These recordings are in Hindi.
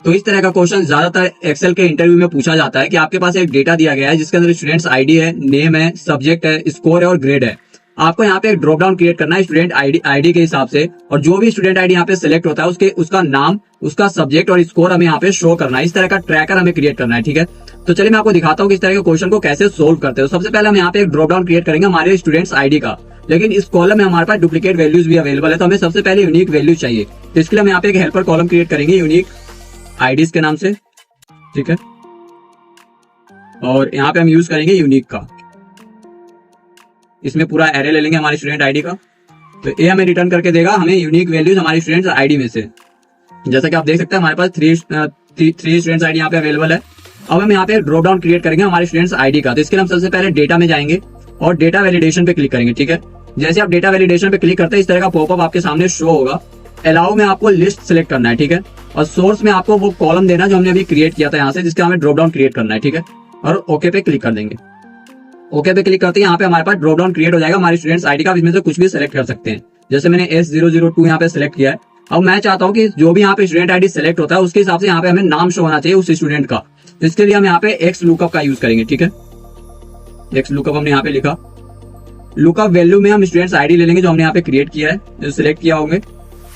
तो इस तरह का क्वेश्चन ज्यादातर एक्सेल के इंटरव्यू में पूछा जाता है कि आपके पास एक डेटा दिया गया है जिसके अंदर स्टूडेंट्स आईडी है, नेम है, सब्जेक्ट है, स्कोर है और ग्रेड है। आपको यहाँ पे एक ड्रॉप डाउन क्रिएट करना है स्टूडेंट आईडी के हिसाब से, और जो भी स्टूडेंट आईडी यहाँ पे सिलेक्ट होता है उसका नाम, उसका सब्जेक्ट और स्कोर हमें यहाँ पे शो करना है। इस तरह का ट्रैकर हमें क्रिएट करना है, ठीक है। तो चलिए मैं आपको दिखाता हूँ कि इस तरह के क्वेश्चन को कैसे सोल्व करते हो। सबसे पहले हम यहाँ पे एक ड्रॉप डाउन क्रिएट करेंगे हमारे स्टूडेंट्स आईडी का, लेकिन इस कॉलम में हमारे पास डुप्लीकेट वैल्यूज भी अवेलेबल है, तो हमें सबसे पहले यूनिक वैल्यू चाहिए। तो इसके लिए हम यहाँ पे एक हेल्पर कॉलम क्रिएट करेंगे यूनिक आईडीज के नाम से, ठीक है। और यहाँ पे हम यूज करेंगे यूनिक का, इसमें पूरा एरे ले लेंगे हमारे स्टूडेंट आईडी का। तो ये हमें रिटर्न करके देगा हमें यूनिक वैल्यूज हमारे स्टूडेंट्स आईडी में से। जैसा कि आप देख सकते हैं हमारे पास थ्री स्टूडेंट्स आईडी यहाँ पे अवेलेबल है। अब हम यहाँ पे ड्रॉप डाउन क्रिएट करेंगे हमारे स्टूडेंट्स आईडी का। तो इसके लिए हम सबसे पहले डेटा में जाएंगे और डेटा वैलिडेशन पे क्लिक करेंगे, ठीक है। जैसे आप डेटा वैलिडेशन पे क्लिक करते हैं इस तरह का पॉपअप आपके सामने शो होगा। अलाउ में आपको लिस्ट सेलेक्ट करना है, ठीक है। और सोर्स में आपको वो कॉलम देना जो हमने अभी क्रिएट किया था यहाँ से, जिसका हमें ड्रॉप डाउन क्रिएट करना है, ठीक है। और ओके पे क्लिक कर देंगे। ओके पे क्लिक करते हैं यहाँ पे हमारे पास ड्रॉप डाउन क्रिएट हो जाएगा हमारे स्टूडेंट्स आईडी का। इसमें से कुछ भी सिलेक्ट कर सकते हैं, जैसे मैंने S002 यहाँ पे सिलेक्ट किया है। अब मैं चाहता हूँ कि जो भी यहाँ पे स्टूडेंट आईडी सिलेक्ट होता है उसके हिसाब से यहाँ पे हमें नाम शो होना चाहिए उस स्टूडेंट का। तो इसके लिए हम यहाँ पे एक्स लुकअप का यूज करेंगे, ठीक है। एक्स लुकअप हमने यहाँ पे लिखा। लुकअप वैल्यू में हम स्टूडेंट्स आईडी ले लेंगे जो हमने यहाँ पे क्रिएट किया है, जो सिलेक्ट किया होंगे।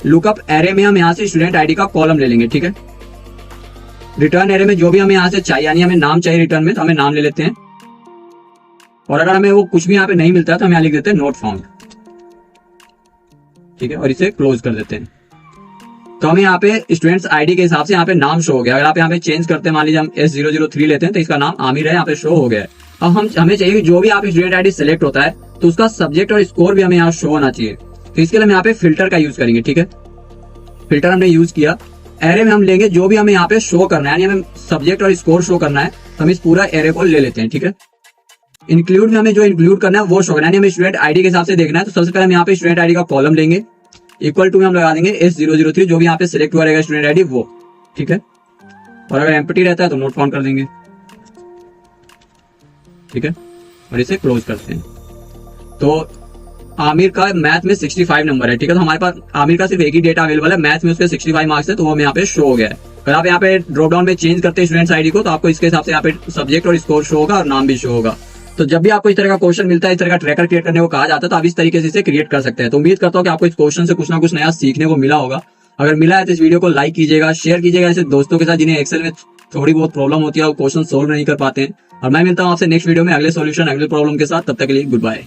लुकअप एरे में हम यहाँ से स्टूडेंट आईडी का कॉलम ले लेंगे, ठीक है। रिटर्न एरे में जो भी हमें यहाँ से चाहिए, यानी हमें नाम चाहिए रिटर्न में, तो हमें नाम ले लेते हैं। और अगर हमें वो कुछ भी यहाँ पे नहीं मिलता है तो हम यहाँ लिख देते हैं नोट फाउंड, ठीक है। और इसे क्लोज कर देते हैं। तो हमें यहाँ पे स्टूडेंट्स आईडी के हिसाब से यहाँ पे नाम शो हो गया। अगर आप यहाँ पे चेंज करते हैं, मान लीजिए हम S003 लेते हैं तो इसका नाम आमिर है, यहाँ पे शो हो गया है। अब हमें चाहिए कि जो भी आप स्टूडेंट आईडी सेलेक्ट होता है तो उसका सब्जेक्ट और स्कोर भी हमें यहाँ शो होना चाहिए। तो इसके लिए हम यहाँ पे फिल्टर का यूज करेंगे, ठीक है। फिल्टर हमने यूज किया। एरे में हम लेंगे जो भी हमें यहाँ पे शो करना है, यानी हमें सब्जेक्ट और स्कोर शो करना है, तो हम इस पूरा एरे को ले लेते हैं, ठीक है। इंक्लूड में हमें जो इंक्लूड करना है वो शो करना है, यानी हमें स्टूडेंट आईडी के हिसाब से देखना है। तो सबसे पहले हम यहाँ पे स्टूडेंट आईडी का कॉलम लेंगे, इक्वल टू में हम लगा देंगे S003, जो भी यहाँ पे सिलेक्ट हुआ रहेगा स्टूडेंट आईडी वो, ठीक है। और अगर एम्प्टी रहता है तो नोट फाउंड कर देंगे, ठीक है। और इसे क्लोज करते हैं। तो आमिर का मैथ में 65 नंबर है, ठीक है। तो हमारे पास आमिर का सिर्फ एक ही डेटा अवेलेबल है, मैथ में उसके 65 मार्क्स है, तो वो हमें यहाँ पे शो हो गया है। अगर आप यहाँ पे ड्रॉप डाउन में चेंज करते हैं स्टूडेंट्स आईडी को, तो आपको इसके हिसाब से यहाँ पे सब्जेक्ट और स्कोर शो होगा और नाम भी शो होगा। तो जब भी आपको इस तरह का क्वेश्चन मिलता है, इस तरह का ट्रैकर क्रिएट करने को कहा जाता है, तो आप इस तरीके से इसे क्रिएट कर सकते हैं। तो उम्मीद करता हूँ कि आपको इस क्वेश्चन से कुछ ना कुछ नया सीखने को मिला होगा। अगर मिला है तो इस वीडियो को लाइक कीजिएगा, शेयर कीजिएगा ऐसे दोस्तों के साथ जिन्हें एक्सेल में थोड़ी बहुत प्रॉब्लम होती है, वो क्वेश्चन सोल्व नहीं कर पाते हैं। और मैं मिलता हूँ आपसे नेक्स्ट वीडियो में अगले सॉल्यूशन, अगले प्रॉब्लम के साथ। तब तक के लिए गुड बाय।